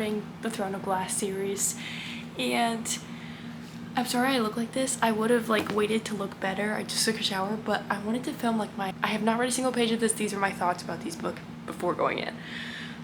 starting the Throne of Glass series, and I'm sorry I look like this. I would have like waited to look better. I just took a shower, but I wanted to film like I have not read a single page of this. These are my thoughts about these books before going in,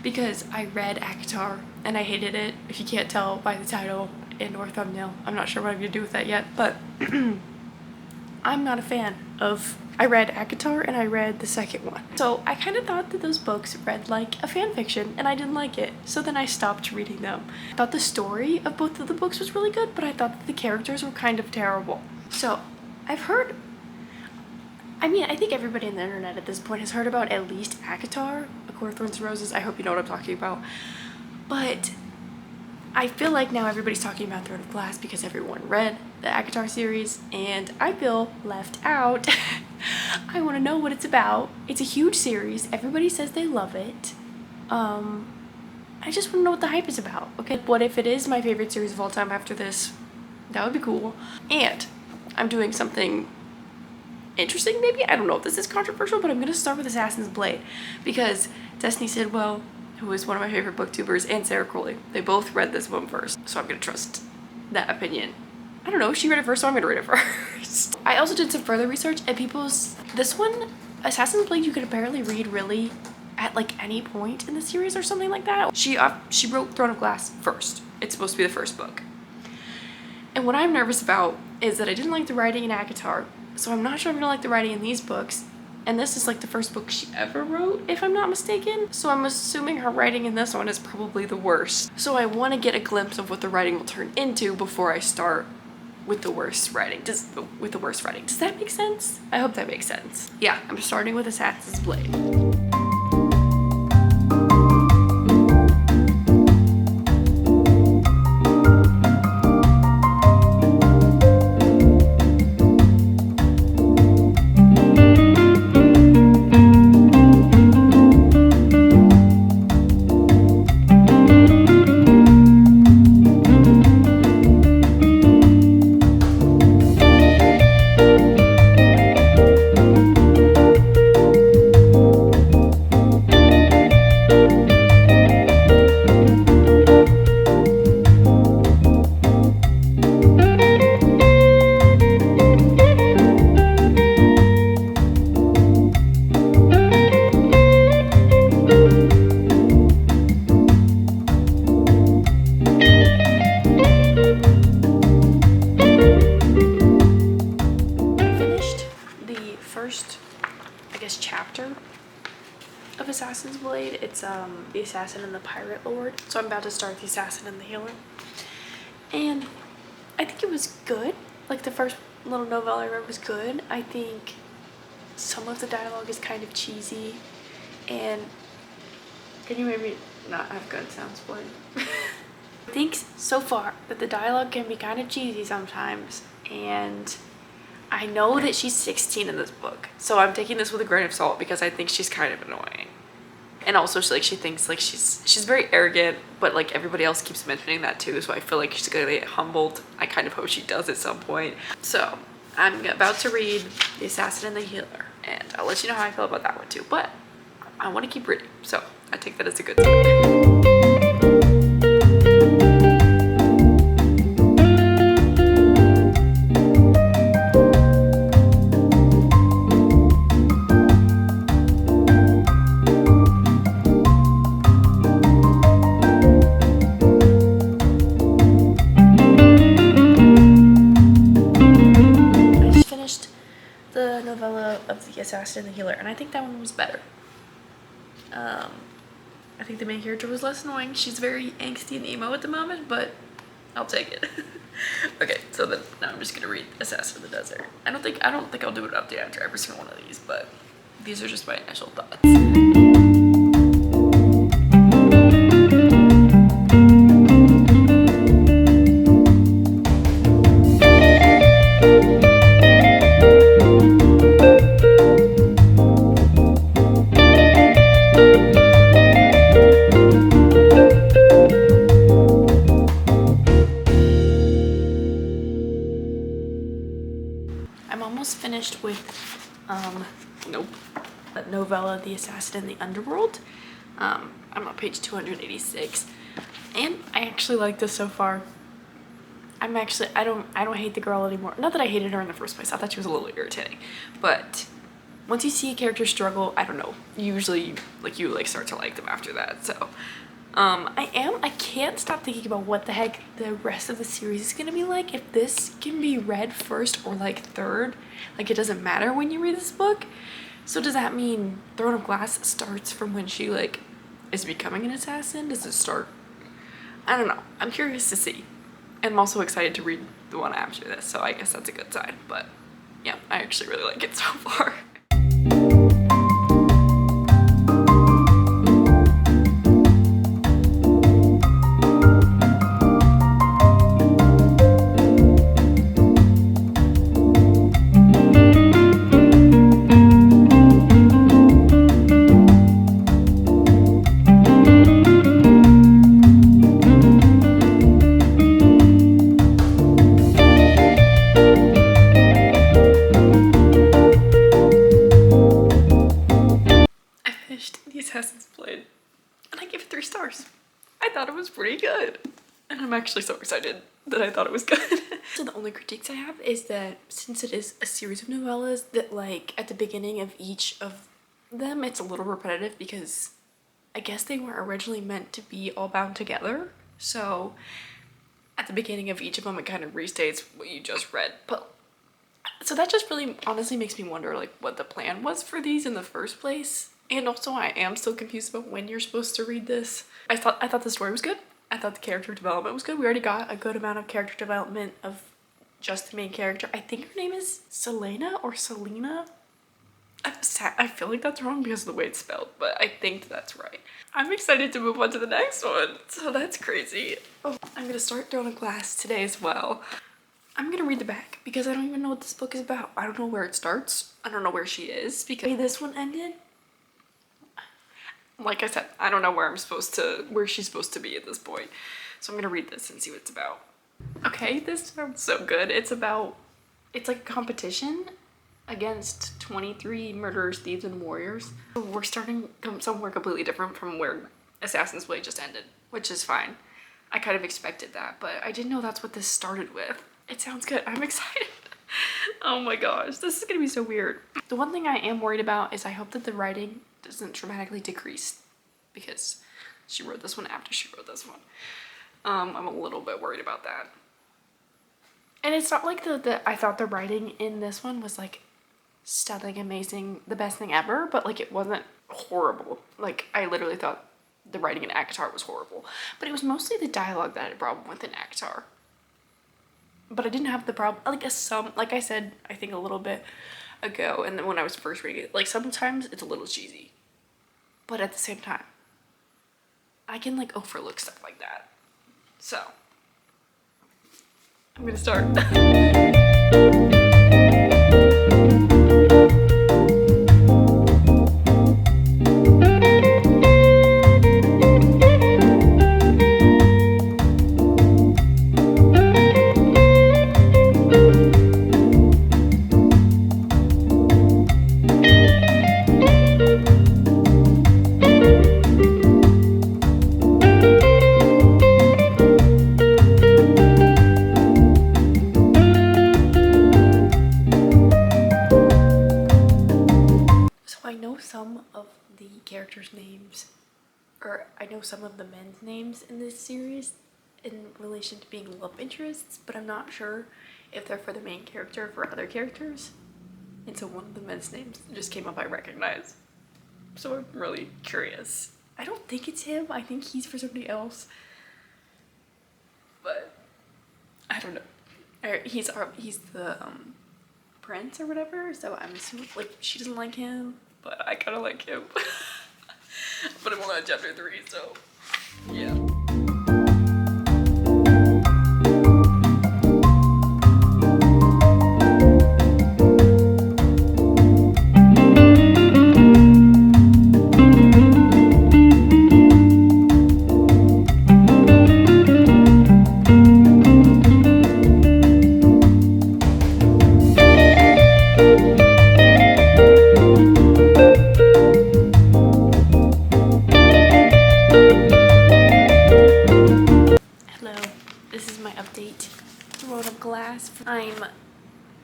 because I read ACOTAR and I hated it. If you can't tell by the title and or thumbnail, I'm not sure what I'm gonna do with that yet, but I'm not a fan of. I read ACOTAR and I read the second one. So I kind of thought that those books read like a fan fiction and I didn't like it. So then I stopped reading them. I thought the story of both of the books was really good, but I thought that the characters were kind of terrible. So I've heard, I mean, I think everybody on the internet at this point has heard about at least ACOTAR, A Court of Thorns and Roses. I hope you know what I'm talking about. But I feel like now everybody's talking about Throne of Glass because everyone read the ACOTAR series, and I feel left out. I want to know what it's about. It's a huge series. Everybody says they love it. I just want to know what the hype is about. Okay, what if it is my favorite series of all time after this? That would be cool. And I'm doing something interesting maybe. I don't know if this is controversial, but I'm going to start with Assassin's Blade because Destiny Sidwell, who is one of my favorite booktubers, and Sarah Crowley, they both read this one first, so I'm gonna trust that opinion. I don't know, she read it first, so I'm gonna read it first. I also did some further research, and this one, Assassin's Blade, you could apparently read really at like any point in the series or something like that. She wrote Throne of Glass first. It's supposed to be the first book. And what I'm nervous about is that I didn't like the writing in ACOTAR, so I'm not sure I'm gonna like the writing in these books. And this is like the first book she ever wrote, if I'm not mistaken. So I'm assuming her writing in this one is probably the worst. So I want to get a glimpse of what the writing will turn into before I start with the worst writing. Does that make sense? I hope that makes sense. Yeah, I'm starting with Assassin's Blade. Chapter of Assassin's Blade. It's the Assassin and the Pirate Lord. So I'm about to start the Assassin and the Healer. And I think it was good. Like the first little novella I read was good. I think some of the dialogue is kind of cheesy. And can you maybe not have good sounds playing? I think so far that the dialogue can be kind of cheesy sometimes, and I know that she's 16 in this book, so I'm taking this with a grain of salt because I think she's kind of annoying. And also she thinks like she's very arrogant, but like everybody else keeps mentioning that too, so I feel like she's gonna get humbled. I kind of hope she does at some point. So I'm about to read The Assassin and the Healer, and I'll let you know how I feel about that one too, but I want to keep reading, so I take that as a good sign. The novella of The Assassin and the Healer, and I think that one was better. I think the main character was less annoying. She's very angsty and emo at the moment, but I'll take it. Okay, so then now I'm just gonna read Assassin of the Desert. I don't think I'll do an update after every single one of these, but these are just my initial thoughts. I'm almost finished with that novella, The Assassin in the Underworld. I'm on page 286. And I actually like this so far. I don't hate the girl anymore. Not that I hated her in the first place. I thought she was a little irritating. But once you see a character struggle, I don't know. Usually you start to like them after that. So I can't stop thinking about what the heck the rest of the series is gonna be like. If this can be read first or like third, like it doesn't matter when you read this book. So does that mean Throne of Glass starts from when she like is becoming an assassin? Does it start? I don't know. I'm curious to see. And I'm also excited to read the one after this, so I guess that's a good sign. But yeah, I actually really like it so far. Assassin's Blade, and I gave it 3 stars. I thought it was pretty good, and I'm actually so excited that I thought it was good. So the only critiques I have is that since it is a series of novellas, that like at the beginning of each of them it's a little repetitive because I guess they weren't originally meant to be all bound together. So at the beginning of each of them it kind of restates what you just read. But so that just really honestly makes me wonder like what the plan was for these in the first place. And also I am still confused about when you're supposed to read this. I thought the story was good. I thought the character development was good. We already got a good amount of character development of just the main character. I think her name is Selena or Selena. I feel like that's wrong because of the way it's spelled, but I think that's right. I'm excited to move on to the next one. So that's crazy. Oh, I'm gonna start Throne of Glass today as well. I'm gonna read the back because I don't even know what this book is about. I don't know where it starts. I don't know where she is because this one ended. Like I said, I don't know where she's supposed to be at this point. So I'm gonna read this and see what it's about. Okay, this sounds so good. It's like a competition against 23 murderers, thieves, and warriors. We're starting somewhere completely different from where Assassin's Blade just ended, which is fine. I kind of expected that, but I didn't know that's what this started with. It sounds good. I'm excited. Oh my gosh, this is gonna be so weird. The one thing I am worried about is I hope that the writing doesn't dramatically decrease because she wrote this one after she wrote this one. I'm a little bit worried about that. And it's not like I thought the writing in this one was like stunning, amazing, the best thing ever, but like it wasn't horrible. Like I literally thought the writing in ACOTAR was horrible, but it was mostly the dialogue that I had a problem with in ACOTAR. But I didn't have the problem, like I said, I think a little bit ago, and then when I was first reading it, like sometimes it's a little cheesy, but at the same time, I can like overlook stuff like that. So, I'm gonna start. Some of the characters' names, or I know some of the men's names in this series in relation to being love interests, but I'm not sure if they're for the main character or for other characters. And so one of the men's names just came up I recognize. So I'm really curious. I don't think it's him. I think he's for somebody else. But I don't know. He's the prince or whatever, so I'm assuming like she doesn't like him. But I kind of like him. But I'm only on chapter 3, so yeah.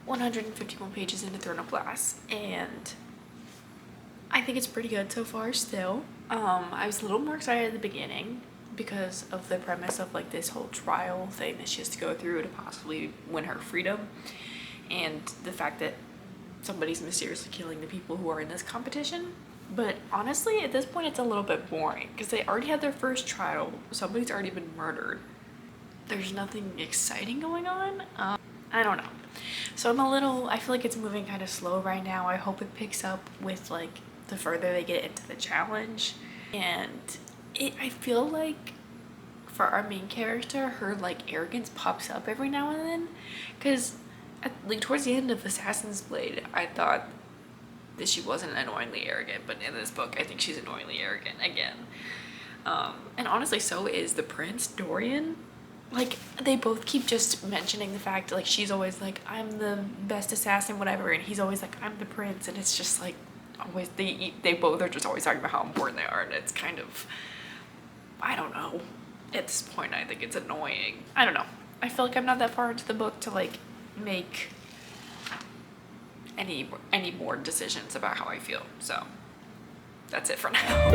151 pages into Throne of Glass, and I think it's pretty good so far still. I was a little more excited at the beginning because of the premise of like this whole trial thing that she has to go through to possibly win her freedom, and the fact that somebody's mysteriously killing the people who are in this competition. But honestly, at this point, it's a little bit boring because they already had their first trial. Somebody's already been murdered. There's nothing exciting going on. I don't know. So I feel like it's moving kind of slow right now. I hope it picks up with like the further they get into the challenge. And I feel like for our main character, her like arrogance pops up every now and then. Because like towards the end of Assassin's Blade, I thought that she wasn't annoyingly arrogant, but in this book I think she's annoyingly arrogant again. And honestly, so is the prince, Dorian. Like, they both keep just mentioning the fact like she's always like, I'm the best assassin, whatever, and he's always like, I'm the prince, and it's just like always they both are just always talking about how important they are, and it's kind of, I don't know, at this point I think it's annoying. I don't know, I feel like I'm not that far into the book to like make any more decisions about how I feel, so that's it for now.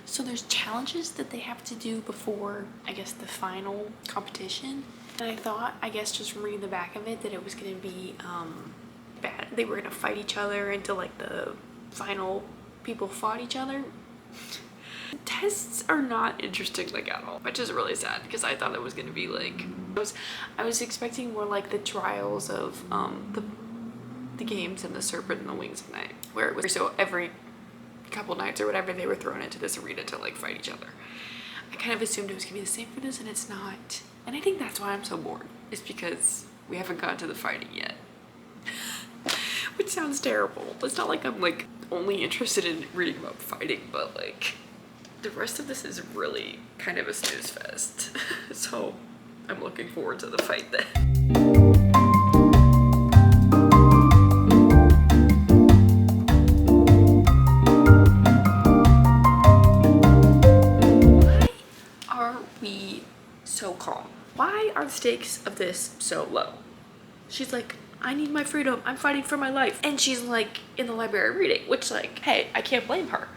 So there's challenges that they have to do before, I guess, the final competition. And I thought, I guess just from reading the back of it, that it was going to be bad. They were going to fight each other until like the final people fought each other. Tests are not interesting like at all, which is really sad because I thought it was going to be like, I was expecting more like the trials of the games and the Serpent and the Wings of Night, where it was so every couple nights or whatever they were thrown into this arena to like fight each other. I kind of assumed it was gonna be the same for this, and it's not. And I think that's why I'm so bored, is because we haven't gotten to the fighting yet. Which sounds terrible. It's not like I'm like only interested in reading about fighting, but like the rest of this is really kind of a snooze fest. So I'm looking forward to the fight then. So calm. Why are the stakes of this so low? She's like, I need my freedom, I'm fighting for my life, and she's like in the library reading, which like, hey, I can't blame her.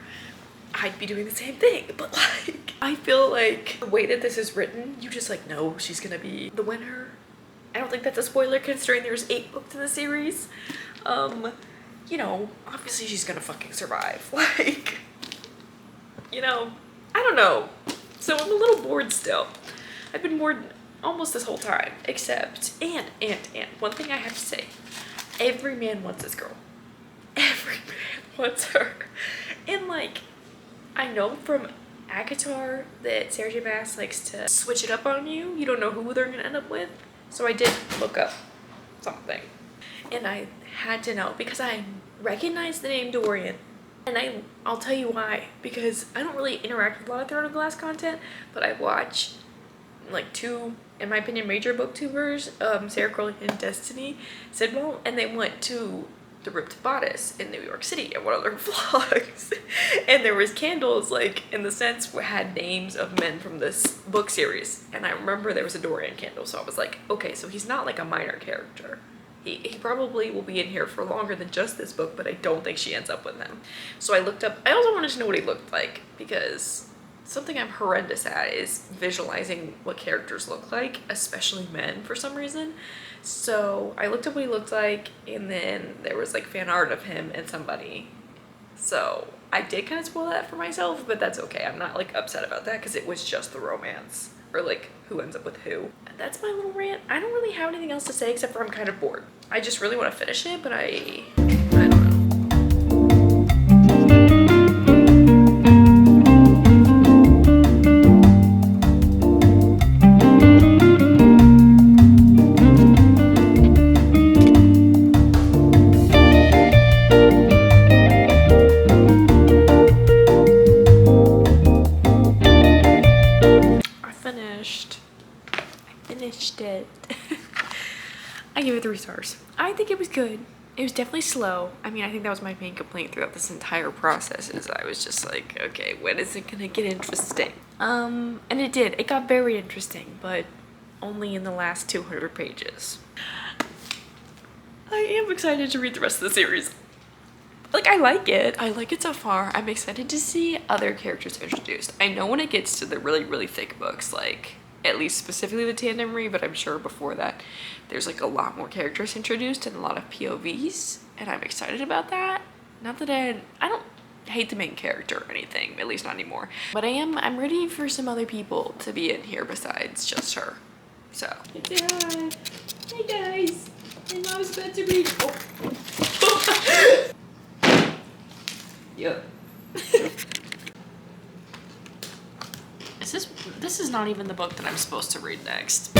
I'd be doing the same thing, but like I feel like the way that this is written, you just like know she's gonna be the winner. I don't think that's a spoiler considering there's 8 books in the series. You know, obviously she's gonna fucking survive. Like, you know, I don't know. So I'm a little bored still. I've been bored almost this whole time, except, and one thing I have to say, every man wants this girl. Every man wants her. And like, I know from ACOTAR that Sarah J. Maas likes to switch it up on you. You don't know who they're gonna end up with. So I did look up something. And I had to know because I recognized the name Dorian. And I'll tell you why. Because I don't really interact with a lot of Throne of Glass content, but I watch like 2, in my opinion, major booktubers, Sarah Crowley and Destiny Sidwell, and they went to the Ripped Bodice in New York City in one of their vlogs. And there was candles, like, in the sense where had names of men from this book series. And I remember there was a Dorian candle, so I was like, okay, so he's not like a minor character. He probably will be in here for longer than just this book, but I don't think she ends up with him. So I looked up, I also wanted to know what he looked like, because something I'm horrendous at is visualizing what characters look like, especially men for some reason. So I looked up what he looked like, and then there was like fan art of him and somebody. So I did kind of spoil that for myself, but that's okay. I'm not like upset about that because it was just the romance, or like who ends up with who. And that's my little rant. I don't really have anything else to say except for I'm kind of bored. I just really want to finish it, but I don't know. I give it 3 stars. I think it was good. It was definitely slow. I mean, I think that was my main complaint throughout this entire process, is I was just like, okay, when is it gonna get interesting? And it did. It got very interesting, but only in the last 200 pages. I am excited to read the rest of the series. Like, I like it. I like it so far. I'm excited to see other characters introduced. I know when it gets to the really, really thick books, like, at least specifically the tandem read, but I'm sure before that, there's like a lot more characters introduced and a lot of POVs, and I'm excited about that. Not that I don't hate the main character or anything, at least not anymore. But I'm ready for some other people to be in here besides just her. So. Say hi. Hey guys. And Mom's about to read. Oh. Yep. This is not even the book that I'm supposed to read next.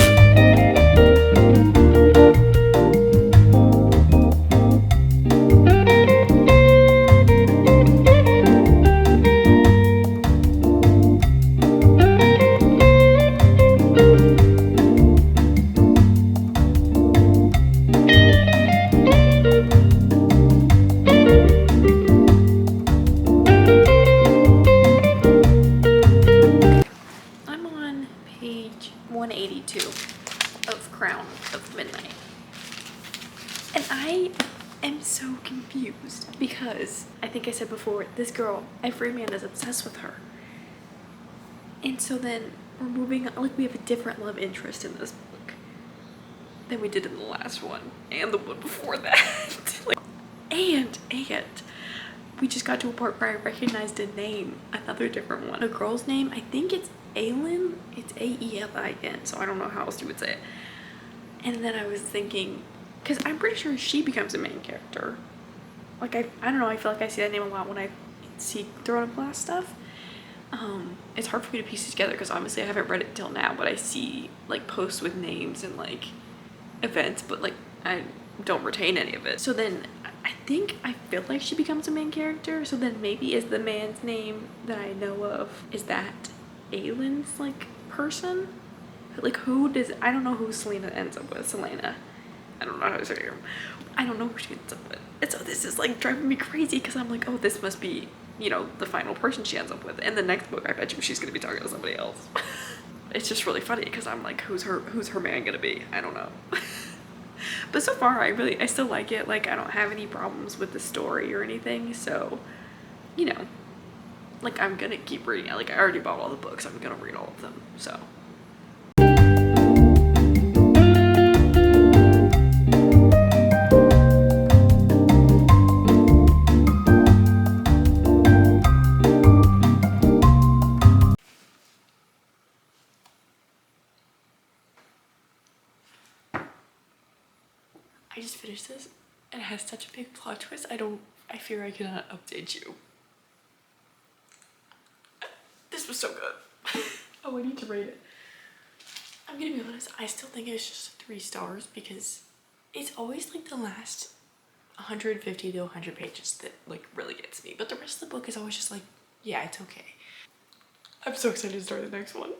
Page 182 of Crown of Midnight. And I am so confused because I think I said before, this girl, every man is obsessed with her. And so then we're moving on, like we have a different love interest in this book than we did in the last one and the one before that. Like, and we just got to a part where I recognized a name, another different one. A girl's name, I think it's Aelin. It's A-E-L-I-N, so I don't know how else you would say it. And then I was thinking, because I'm pretty sure she becomes a main character. Like, I don't know, I feel like I see that name a lot when I see Throne of Glass stuff. It's hard for me to piece it together because obviously I haven't read it till now, but I see like posts with names and like events, but like I don't retain any of it. So then I feel like she becomes a main character. So then maybe is the man's name that I know of, is that Aelin's like person? Like who does, I don't know who Selena ends up with. Selena. I don't know how to say her. I don't know who she ends up with. And so this is like driving me crazy because I'm like, oh, this must be, you know, the final person she ends up with. In the next book, I bet you she's gonna be talking to somebody else. It's just really funny because I'm like, who's her man gonna be? I don't know. But so far, I still like it. Like, I don't have any problems with the story or anything. So, you know, like, I'm gonna keep reading it. Like, I already bought all the books. I'm gonna read all of them. So. I just finished this and it has such a big plot twist. I fear I cannot update you. This was so good. Oh, I need to rate it. I'm gonna be honest, I still think it's just 3 stars because it's always like the last 150 to 100 pages that like really gets me. But the rest of the book is always just like, yeah, it's okay. I'm so excited to start the next one.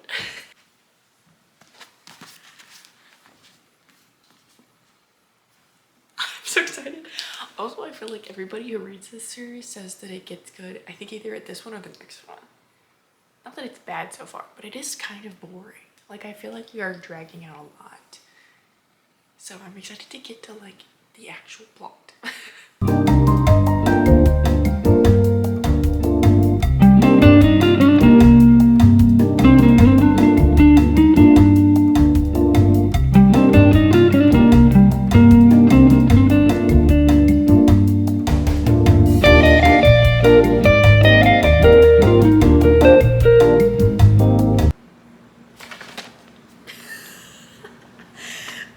So excited. Also, I feel like everybody who reads this series says that it gets good. I think either at this one or the next one. Not that it's bad so far, but it is kind of boring. Like, I feel like you are dragging out a lot. So I'm excited to get to like the actual plot.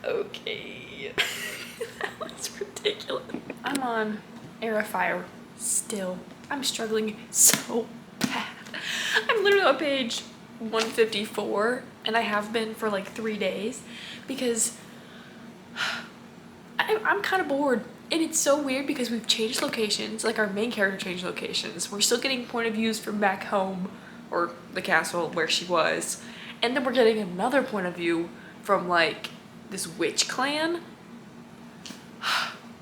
Okay. That was ridiculous. I'm on Fire still. I'm struggling so bad. I'm literally on page 154 and I have been for like 3 days because I'm kind of bored. And it's so weird because we've changed locations, like our main character changed locations. We're still getting point of views from back home or the castle where she was. And then we're getting another point of view from like this witch clan.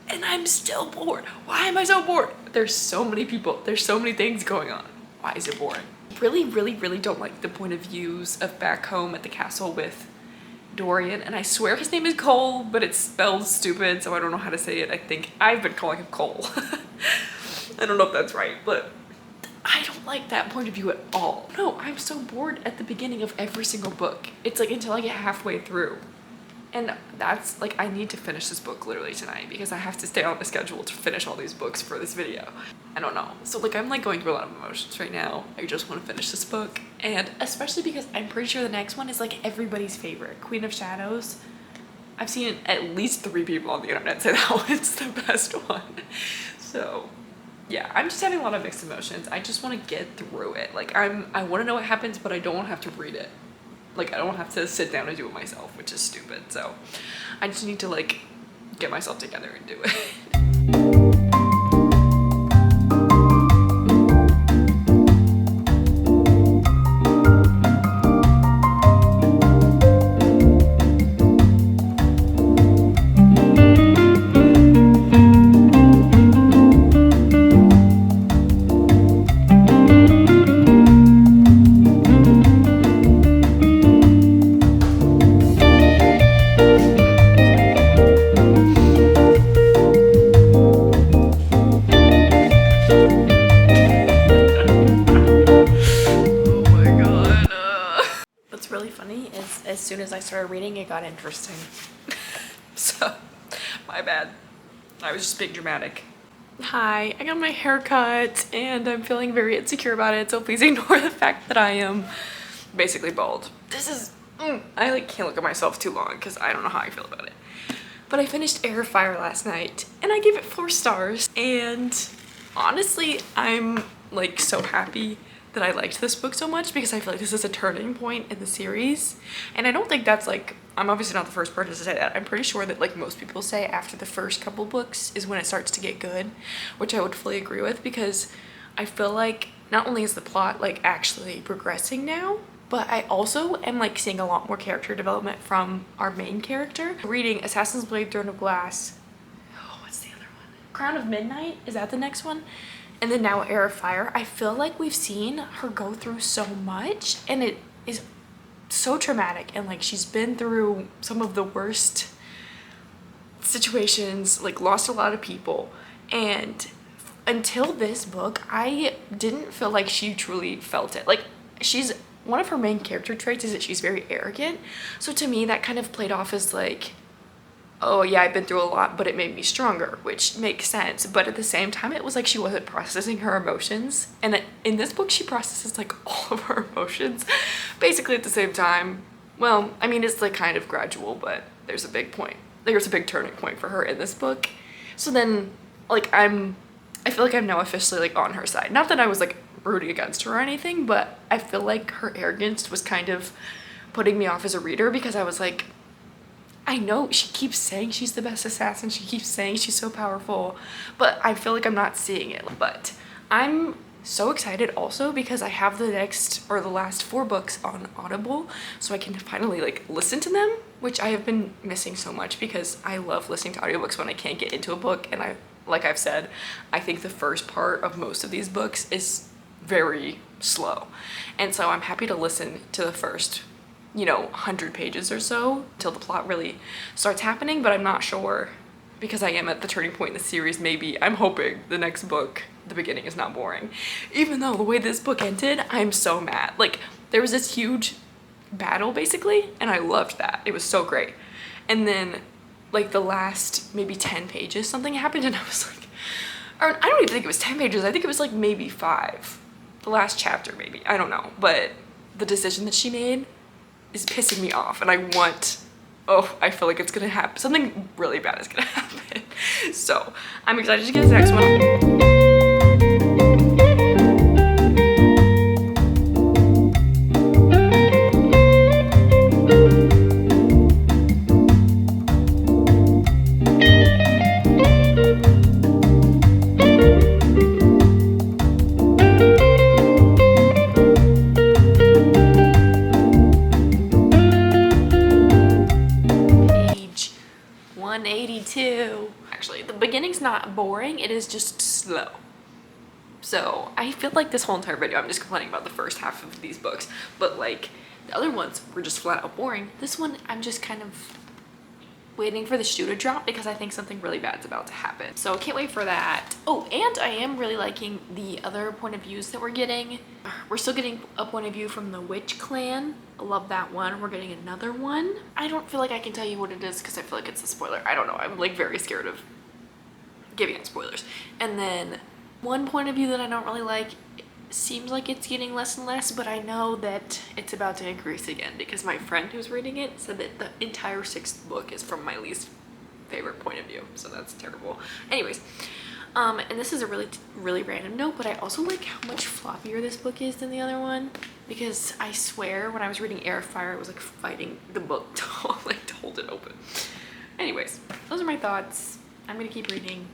and I'm still bored. Why am I so bored? There's so many people. There's so many things going on. Why is it boring? Really don't like the point of views of back home at the castle with Dorian, and I swear his name is Cole, but it's spelled stupid, so I don't know how to say it. I think I've been calling him Cole. I don't know if that's right, but I don't like that point of view at all. No, I'm so bored at the beginning of every single book. It's like until I get halfway through. And that's like, I need to finish this book literally tonight because I have to stay on the schedule to finish all these books for this video. I don't know. So like, I'm like going through a lot of emotions right now. I just want to finish this book. And especially because I'm pretty sure the next one is like everybody's favorite, Queen of Shadows. I've seen at least 3 people on the internet say that one's the best one. So yeah, I'm just having a lot of mixed emotions. I just want to get through it. Like I want to know what happens, but I don't want to have to read it. Like I don't have to sit down and do it myself, which is stupid. So I just need to like get myself together and do it. As soon as I started reading, it got interesting. So, my bad. I was just being dramatic. Hi, I got my hair cut and I'm feeling very insecure about it, so please ignore the fact that I am basically bald. This is, I like can't look at myself too long because I don't know how I feel about it. But I finished Air Fire last night and I gave it 4 stars, and honestly, I'm like so happy that I liked this book so much because I feel like this is a turning point in the series. And I don't think that's like, I'm obviously not the first person to say that. I'm pretty sure that like most people say after the first couple books is when it starts to get good, which I would fully agree with, because I feel like not only is the plot like actually progressing now, but I also am like seeing a lot more character development from our main character. Reading Assassin's Blade Throne of Glass. Oh, what's the other one? Crown of Midnight, is that the next one? And then now Air of Fire. I feel like we've seen her go through so much, and it is so traumatic, and like she's been through some of the worst situations, like lost a lot of people, and until this book I didn't feel like she truly felt it. Like she's, one of her main character traits is that she's very arrogant, so to me that kind of played off as like, oh yeah, I've been through a lot, but it made me stronger, which makes sense. But at the same time, it was like she wasn't processing her emotions. And in this book, she processes like all of her emotions basically at the same time. Well, I mean, it's like kind of gradual, but there's a big point. There's a big turning point for her in this book. So then like I feel like I'm now officially like on her side. Not that I was like rooting against her or anything, but I feel like her arrogance was kind of putting me off as a reader, because I was like, I know she keeps saying she's the best assassin, she keeps saying she's so powerful, but I feel like I'm not seeing it. But I'm so excited also because I have the next, or the last 4 books on Audible, so I can finally like listen to them, which I have been missing so much because I love listening to audiobooks when I can't get into a book. And like I've said, I think the first part of most of these books is very slow, and so I'm happy to listen to the first, you know, 100 pages or so till the plot really starts happening. But I'm not sure, because I am at the turning point in the series. Maybe I'm hoping the next book, the beginning, is not boring, even though the way this book ended, I'm so mad. Like there was this huge battle basically, and I loved that. It was so great. And then like the last maybe 10 pages something happened, and I was like, or I don't even think it was 10 pages, I think it was like maybe 5, the last chapter maybe, I don't know. But the decision that she made is pissing me off, and I feel like it's gonna happen. Something really bad is gonna happen. So I'm excited to get this next one. beginning's not boring, it is just slow. So I feel like this whole entire video I'm just complaining about the first half of these books, but like the other ones were just flat out boring. This one I'm just kind of waiting for the shoe to drop because I think something really bad's about to happen. So can't wait for that. Oh, and I am really liking the other point of views that we're getting. We're still getting a point of view from the witch clan. I love that one. We're getting another one. I don't feel like I can tell you what it is because I feel like it's a spoiler. I don't know. I'm like very scared of giving it spoilers. And then one point of view that I don't really like, seems like it's getting less and less, but I know that it's about to increase again because my friend who's reading it said that the entire 6th book is from my least favorite point of view, so that's terrible. Anyways, and this is a really random note, but I also like how much floppier this book is than the other one, because I swear when I was reading Airfire it was like fighting the book to hold it open. Anyways, those are my thoughts. I'm gonna keep reading.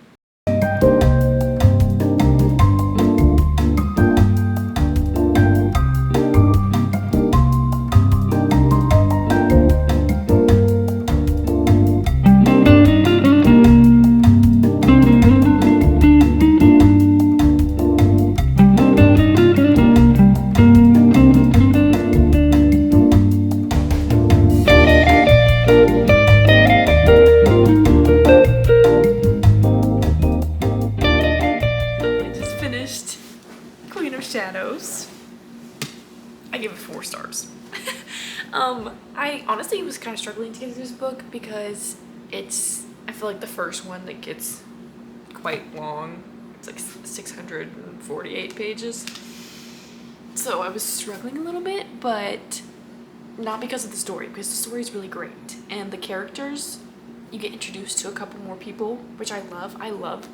Shadows. I give it 4 stars. I honestly was kind of struggling to get through this book because I feel like the first one that gets quite long. It's like 648 pages. So I was struggling a little bit, but not because of the story, because the story is really great. And the characters, you get introduced to a couple more people, which I love. I love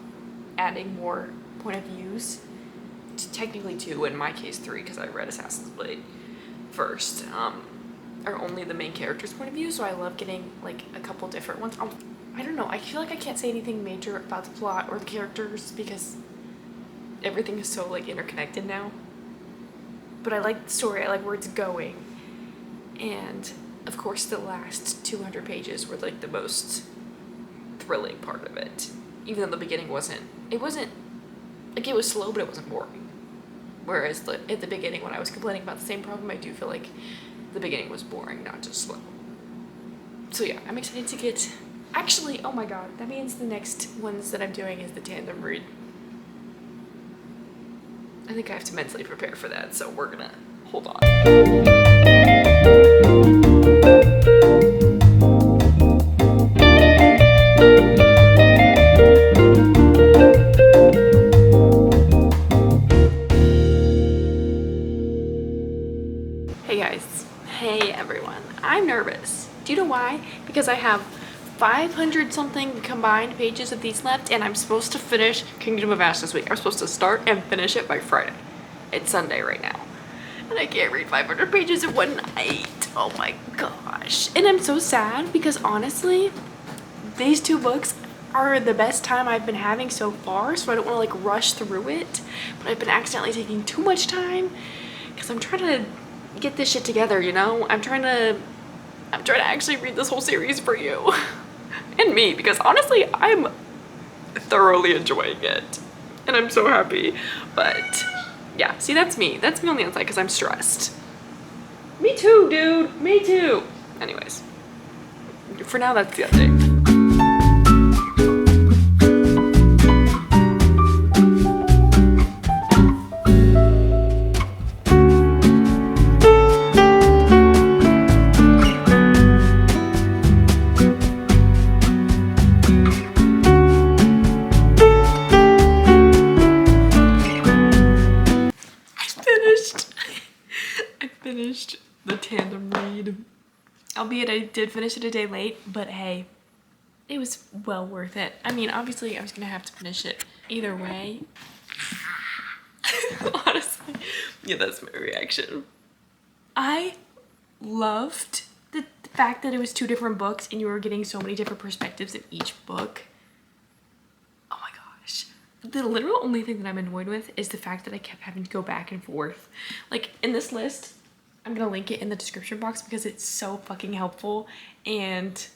adding more point of views. Technically 2, in my case 3, because I read Assassin's Blade first, are only the main character's point of view, so I love getting like a couple different ones. I don't know, I feel like I can't say anything major about the plot or the characters because everything is so like interconnected now, but I like the story, I like where it's going, and of course the last 200 pages were like the most thrilling part of it, even though the beginning wasn't like, it was slow, but it wasn't boring. Whereas at the beginning, when I was complaining about the same problem, I do feel like the beginning was boring, not just slow. So yeah, I'm excited to get... Actually, oh my god, that means the next ones that I'm doing is the tandem read. I think I have to mentally prepare for that, so we're gonna hold on. Hey everyone, I'm nervous. Do you know why? Because I have 500 something combined pages of these left, and I'm supposed to finish Kingdom of Ash this week. I'm supposed to start and finish it by Friday. It's Sunday right now, and I can't read 500 pages in one night. Oh my gosh. And I'm so sad because honestly, these 2 books are the best time I've been having so far, so I don't want to like rush through it, but I've been accidentally taking too much time because I'm trying to get this shit together, you know? I'm trying to actually read this whole series for you and me, because honestly I'm thoroughly enjoying it and I'm so happy. But yeah, see, that's me on the inside because I'm stressed. Me too, dude, me too. Anyways, for now that's the update. The tandem read, albeit I did finish it a day late, but hey, it was well worth it. I mean, obviously I was gonna have to finish it either way. Honestly, yeah, that's my reaction. I loved the fact that it was 2 different books and you were getting so many different perspectives in each book. Oh my gosh. The literal only thing that I'm annoyed with is the fact that I kept having to go back and forth. Like in this list, I'm gonna link it in the description box because it's so fucking helpful, and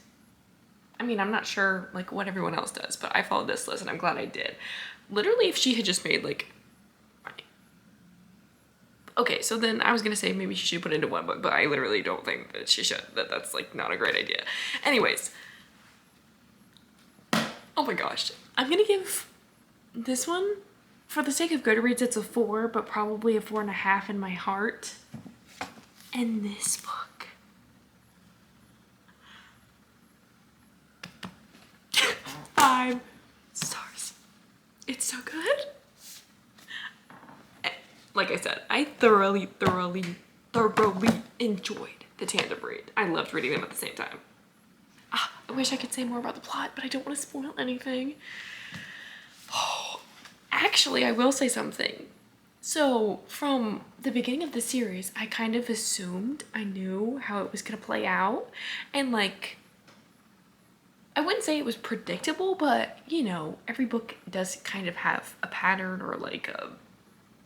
I mean, I'm not sure like what everyone else does, but I followed this list and I'm glad I did. Literally, if she had just made like, okay, so then I was gonna say maybe she should put it into one book, but I literally don't think that she should. That's like not a great idea. Anyways, oh my gosh, I'm gonna give this one, for the sake of Goodreads, it's a 4, but probably a 4.5 in my heart. And this book, 5 stars. It's so good. Like I said, I thoroughly enjoyed the tandem read. I loved reading them at the same time. I wish I could say more about the plot, but I don't want to spoil anything. Oh, actually, I will say something. So from the beginning of the series, I kind of assumed I knew how it was gonna play out. And like, I wouldn't say it was predictable, but you know, every book does kind of have a pattern or like a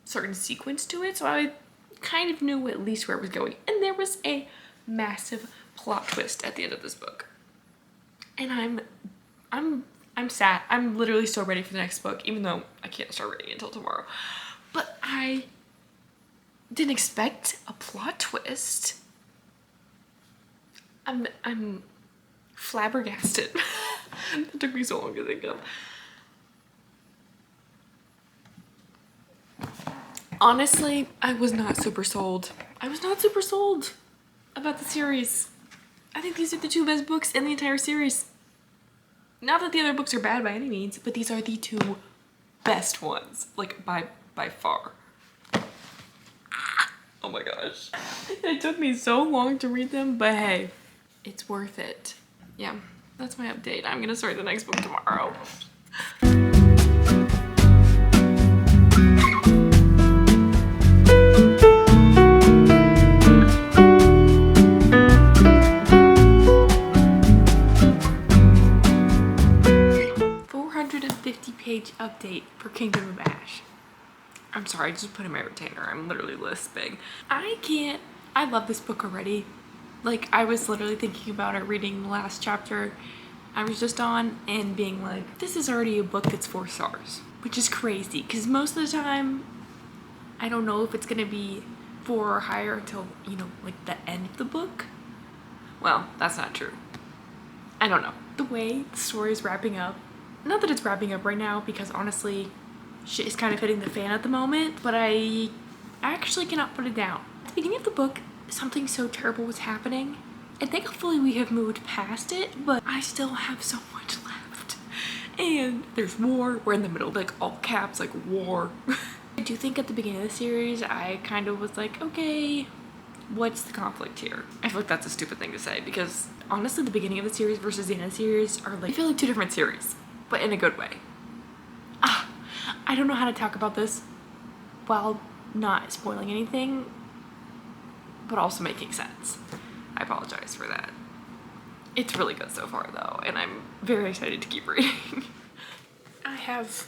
certain sequence to it. So I kind of knew at least where it was going. And there was a massive plot twist at the end of this book. And I'm sad. I'm literally so ready for the next book, even though I can't start reading until tomorrow. But I didn't expect a plot twist. I'm flabbergasted. That took me so long to think of. Honestly, I was not super sold. I was not super sold about the series. I think these are the 2 best books in the entire series. Not that the other books are bad by any means, but these are the 2 best ones, like by far. Oh my gosh. It took me so long to read them, but hey, it's worth it. Yeah, that's my update. I'm gonna start the next book tomorrow. 450-page update for Kingdom of Ash. I'm sorry, I just put in my retainer. I'm literally lisping. I love this book already. Like, I was literally thinking about it reading the last chapter I was just on and being like, this is already a book that's 4 stars, which is crazy because most of the time I don't know if it's gonna be 4 or higher until, you know, like the end of the book. Well, that's not true. I don't know. The way the story is wrapping up, not that it's wrapping up right now because honestly, shit is kind of hitting the fan at the moment, but I actually cannot put it down. At the beginning of the book, something so terrible was happening, and thankfully we have moved past it, but I still have so much left. And there's war. We're in the middle, like all caps, like war. I do think at the beginning of the series, I kind of was like, okay, what's the conflict here? I feel like that's a stupid thing to say because honestly, the beginning of the series versus the end of the series are like, I feel like 2 different series, but in a good way. I don't know how to talk about this while not spoiling anything, but also making sense. I apologize for that. It's really good so far though, and I'm very excited to keep reading. I have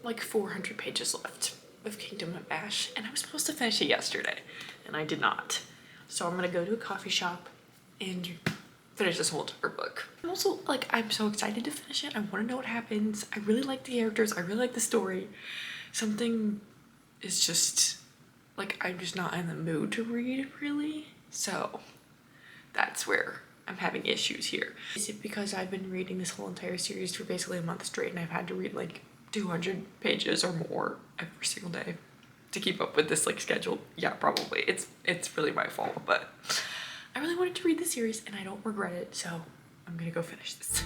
like 400 pages left of Kingdom of Ash, and I was supposed to finish it yesterday, and I did not. So I'm gonna go to a coffee shop and finish this whole entire book. I'm also like, I'm so excited to finish it. I want to know what happens. I really like the characters. I really like the story. Something is just like, I'm just not in the mood to read really. So that's where I'm having issues here. Is it because I've been reading this whole entire series for basically a month straight and I've had to read like 200 pages or more every single day to keep up with this like schedule? Yeah, probably. It's really my fault, but I really wanted to read the series and I don't regret it, so I'm gonna go finish this.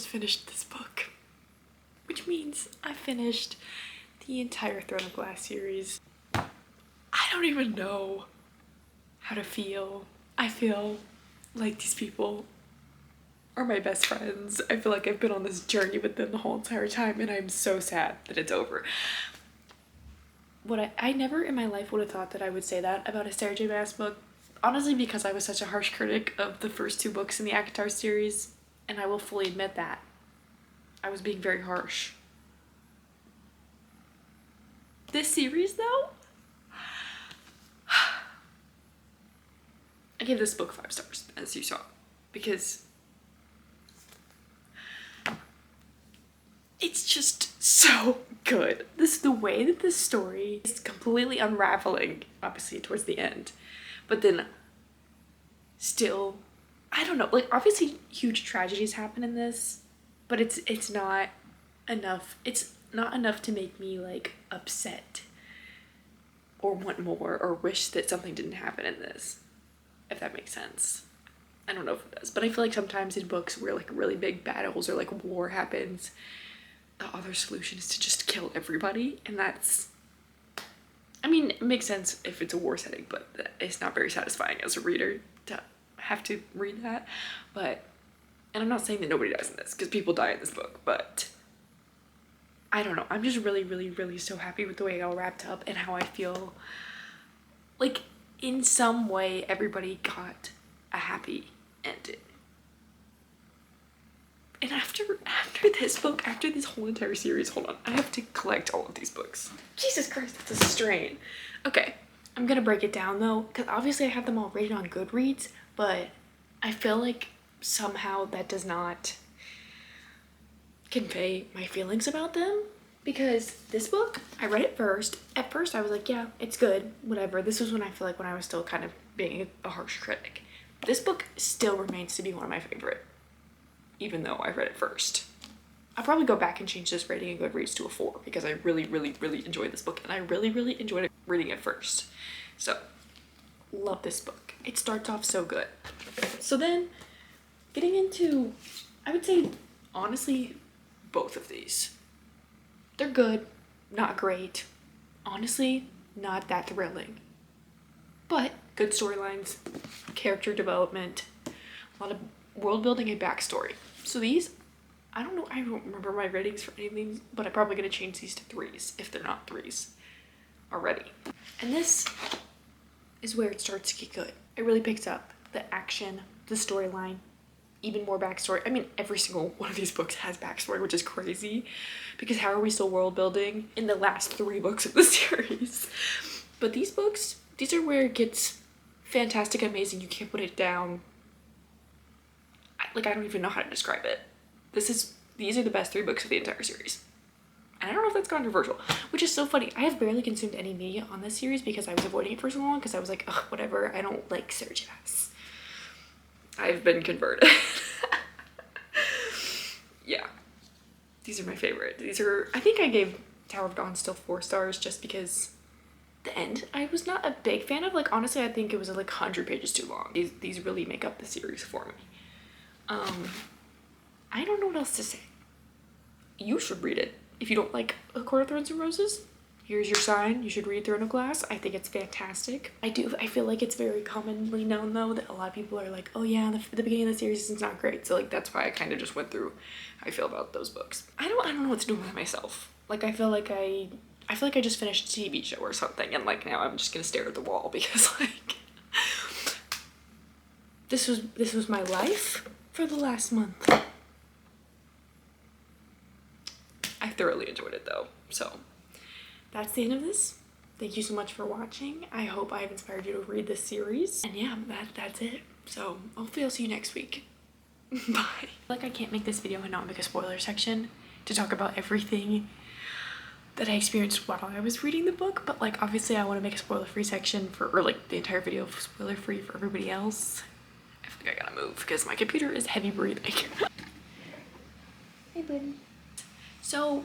just finished this book, which means I finished the entire Throne of Glass series. I don't even know how to feel. I feel like these people are my best friends. I feel like I've been on this journey with them the whole entire time, and I'm so sad that it's over. I never in my life would have thought that I would say that about a Sarah J Maas book, honestly, because I was such a harsh critic of the first 2 books in the ACOTAR series, and I will fully admit that. I was being very harsh. This series, though, I gave this book 5 stars, as you saw, because it's just so good. The way that this story is completely unraveling, obviously towards the end, but then still, I don't know, like obviously huge tragedies happen in this, but it's not enough. It's not enough to make me like upset or want more or wish that something didn't happen in this, if that makes sense. I don't know if it does, but I feel like sometimes in books where like really big battles or like war happens, the other solution is to just kill everybody, and that's, I mean, it makes sense if it's a war setting, but it's not very satisfying as a reader to have to read that. But, and I'm not saying that nobody dies in this, because people die in this book, but I don't know, I'm just really, really, really so happy with the way it all wrapped up, and how I feel like in some way everybody got a happy ending. And after this book, after this whole entire series, hold on, I have to collect all of these books. Jesus Christ, that's a strain. Okay, I'm gonna break it down though, because obviously I have them all rated on Goodreads, but I feel like somehow that does not convey my feelings about them. Because this book, I read it first. At first I was like, yeah, it's good, whatever. This was when I feel like when I was still kind of being a harsh critic. This book still remains to be one of my favorite, even though I read it first. I'll probably go back and change this rating in Goodreads to a 4, because I really, really, really enjoyed this book, and I really, really enjoyed reading it first. So, love this book. It starts off so good. So then, getting into, I would say, honestly, both of these. They're good, not great. Honestly, not that thrilling. But good storylines, character development, a lot of world building and backstory. So these, I don't know, I don't remember my ratings for any of these, but I'm probably gonna change these to 3s if they're not 3s already. And this is where it starts to get good. It really picks up the action, the storyline, even more backstory. I mean, every single one of these books has backstory, which is crazy, because how are we still world building in the last 3 books of the series? But these books, these are where it gets fantastic, amazing, you can't put it down. I don't even know how to describe it. These are the best 3 books of the entire series. And I don't know if that's controversial, which is so funny. I have barely consumed any media on this series because I was avoiding it for so long, because I was like, ugh, whatever, I don't like Sarah J Maas. I've been converted. Yeah, these are my favorite. I think I gave Tower of Dawn still 4 stars just because the end I was not a big fan of. Like, honestly, I think it was like 100 pages too long. These really make up the series for me. I don't know what else to say. You should read it. If you don't like A Court of Thorns and Roses, here's your sign. You should read Throne of Glass. I think it's fantastic. I feel like it's very commonly known though that a lot of people are like, oh yeah, the beginning of the series is not great. So like that's why I kind of just went through how I feel about those books. I don't know what to do with myself. Like I feel like I just finished a TV show or something, and like now I'm just gonna stare at the wall because like this was my life for the last month. I thoroughly enjoyed it though, so that's the end of this. Thank you so much for watching. I hope I've inspired you to read this series. And yeah, that's it. So hopefully I'll see you next week. Bye. Like I can't make this video and not make a spoiler section to talk about everything that I experienced while I was reading the book, but like obviously I want to make a spoiler-free section or like the entire video spoiler-free for everybody else. I think I gotta move because my computer is heavy breathing. Hey buddy. So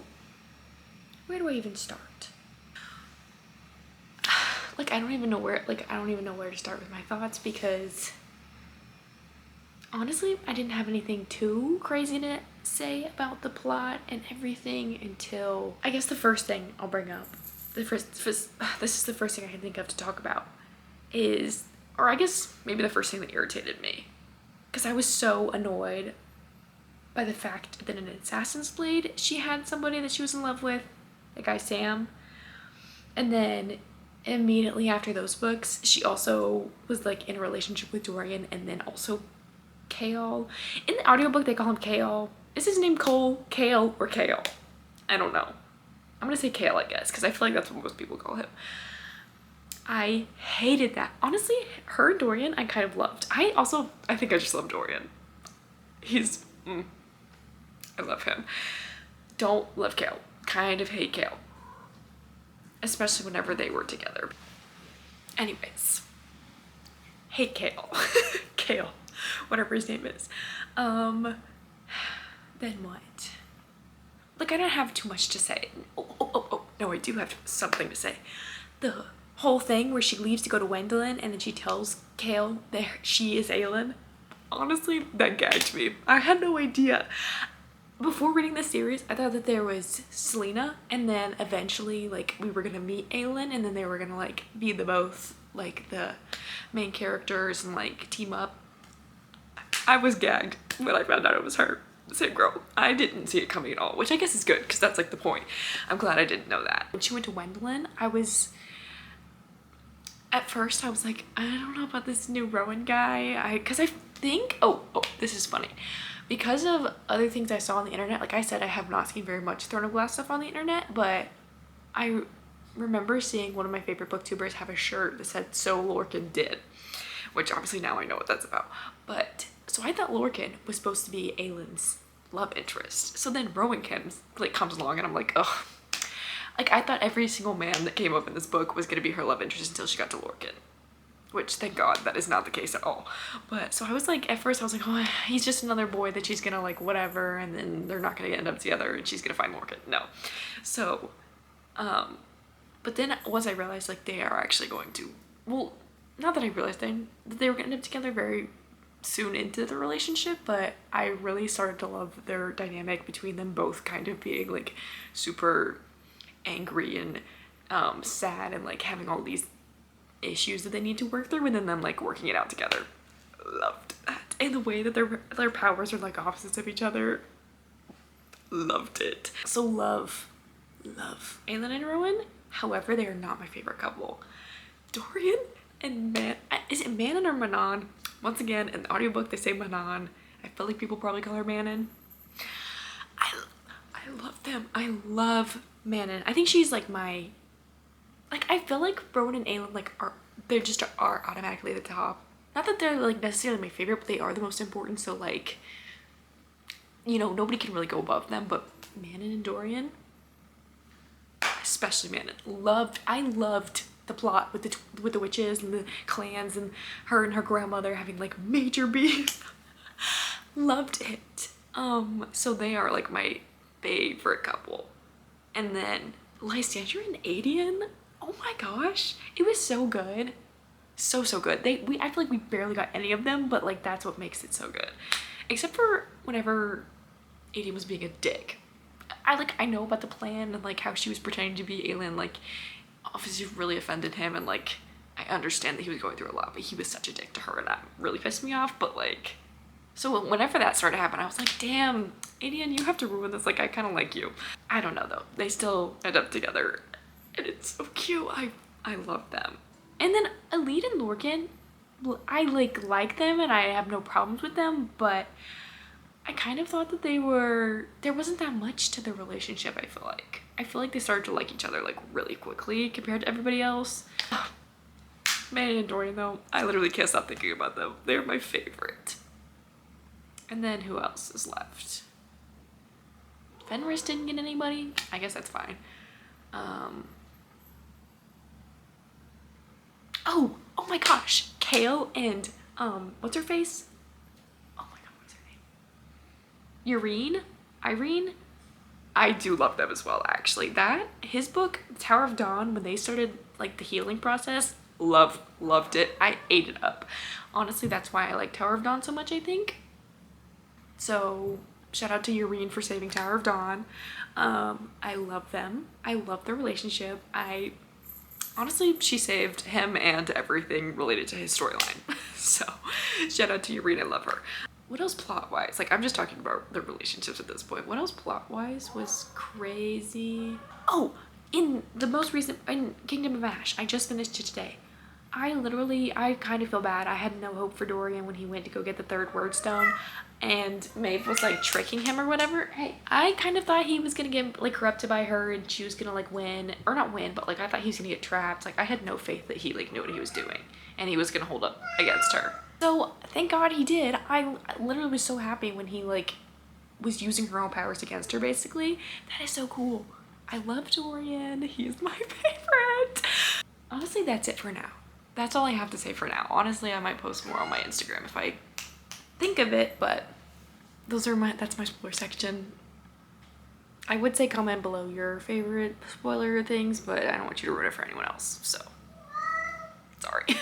where do I even start? Like I don't even know where to start with my thoughts, because honestly, I didn't have anything too crazy to say about the plot and everything until, I guess the first thing I'll bring up, this is the first thing I can think of to talk about is, or I guess maybe the first thing that irritated me, because I was so annoyed by the fact that in Assassin's Blade, she had somebody that she was in love with, the guy Sam, and then immediately after those books, she also was like in a relationship with Dorian, and then also Kale. In the audiobook, they call him Kale. Is his name Cole, Kale, or Kale? I don't know. I'm gonna say Kale, I guess, because I feel like that's what most people call him. I hated that. Honestly, her and Dorian, I kind of loved. I think I just love Dorian. He's, I love him. Don't love Kale. Kind of hate Kale. Especially whenever they were together. Anyways. Hate Kale. Kale. Whatever his name is. Then what? Like, I don't have too much to say. Oh, no, I do have something to say. The whole thing where she leaves to go to Wendelin and then she tells Kale that she is Aelin. Honestly, that gagged me. I had no idea. Before reading this series, I thought that there was Selena, and then eventually, like, we were gonna meet Aelin, and then they were gonna, like, be the both, like, the main characters and, like, team up. I was gagged when I found out it was her. Same girl. I didn't see it coming at all, which I guess is good, because that's, like, the point. I'm glad I didn't know that. When she went to Wendelin, at first, I was like, I don't know about this new Rowan guy, because I think, oh, this is funny. Because of other things I saw on the internet, like I said, I have not seen very much Throne of Glass stuff on the internet, but I remember seeing one of my favorite booktubers have a shirt that said, "So Lorcan did," which obviously now I know what that's about. But, so I thought Lorcan was supposed to be Aelin's love interest. So then Rowan comes along and I'm like, ugh. Like, I thought every single man that came up in this book was gonna be her love interest until she got to Lorcan. Which, thank God, that is not the case at all. But, so I was like, at first I was like, oh, he's just another boy that she's gonna, like, whatever, and then they're not gonna end up together, and she's gonna find Lorcan. No. So, but then once I realized, like, they are actually going to, well, not that I realized that they were gonna end up together very soon into the relationship, but I really started to love their dynamic between them both kind of being, like, super angry and sad and, like, having all these issues that they need to work through, and then them, like, working it out together. Loved that. And the way that their powers are, like, opposites of each other. Loved it. So love Aelin and Rowan. However, they are not my favorite couple. Dorian and is it Manon or Manon? Once again, in the audiobook they say Manon. I feel like people probably call her Manon. I love them. I love Manon. I think she's like my, like, I feel like Rowan and Aelin, like, are automatically at the top. Not that they're, like, necessarily my favorite, but they are the most important, so, like, you know, nobody can really go above them, but Manon and Dorian, especially Manon, I loved the plot with the witches and the clans and her grandmother having, like, major beef. Loved it. So they are, like, my favorite couple. And then Lysandra and Adian, oh my gosh, it was so good. So good. I feel like we barely got any of them, but, like, that's what makes it so good. Except for whenever Adian was being a dick. I know about the plan and, like, how she was pretending to be Aelin, like, obviously really offended him, and, like, I understand that he was going through a lot, but he was such a dick to her, and that really pissed me off. But, like, so whenever that started to happen, I was like, damn, Adian, you have to ruin this. Like, I kind of like you. I don't know, though. They still end up together, and it's so cute. I love them. And then Elite and Lorcan, I, like them, and I have no problems with them, but I kind of thought that there wasn't that much to their relationship, I feel like. I feel like they started to like each other, like, really quickly compared to everybody else. Manon and Dorian, though, I literally can't stop thinking about them. They're my favorite. And then who else is left? Fenris didn't get anybody. I guess that's fine. Oh my gosh. Kale and, what's her face? Oh my god, what's her name? Irene? I do love them as well, actually. His book, Tower of Dawn, when they started, like, the healing process, loved it. I ate it up. Honestly, that's why I like Tower of Dawn so much, I think. So shout out to Eurene for saving Tower of Dawn. I love them. I love their relationship. Honestly, she saved him and everything related to his storyline. So shout out to Eurene, I love her. What else plot-wise? Like, I'm just talking about the relationships at this point. What else plot-wise was crazy? Oh, in the most recent, in Kingdom of Ash, I just finished it today. I kind of feel bad. I had no hope for Dorian when he went to go get the third word stone and Maeve was like tricking him or whatever. Hey, I kind of thought he was gonna get like corrupted by her and she was gonna like win, or not win, but like I thought he was gonna get trapped. Like I had no faith that he like knew what he was doing and he was gonna hold up against her. So thank God he did. I literally was so happy when he like was using her own powers against her basically. That is so cool. I love Dorian. He's my favorite. Honestly, that's it for now. That's all I have to say for now. Honestly, I might post more on my Instagram if I think of it, but that's my spoiler section. I would say comment below your favorite spoiler things, but I don't want you to ruin it for anyone else, so sorry.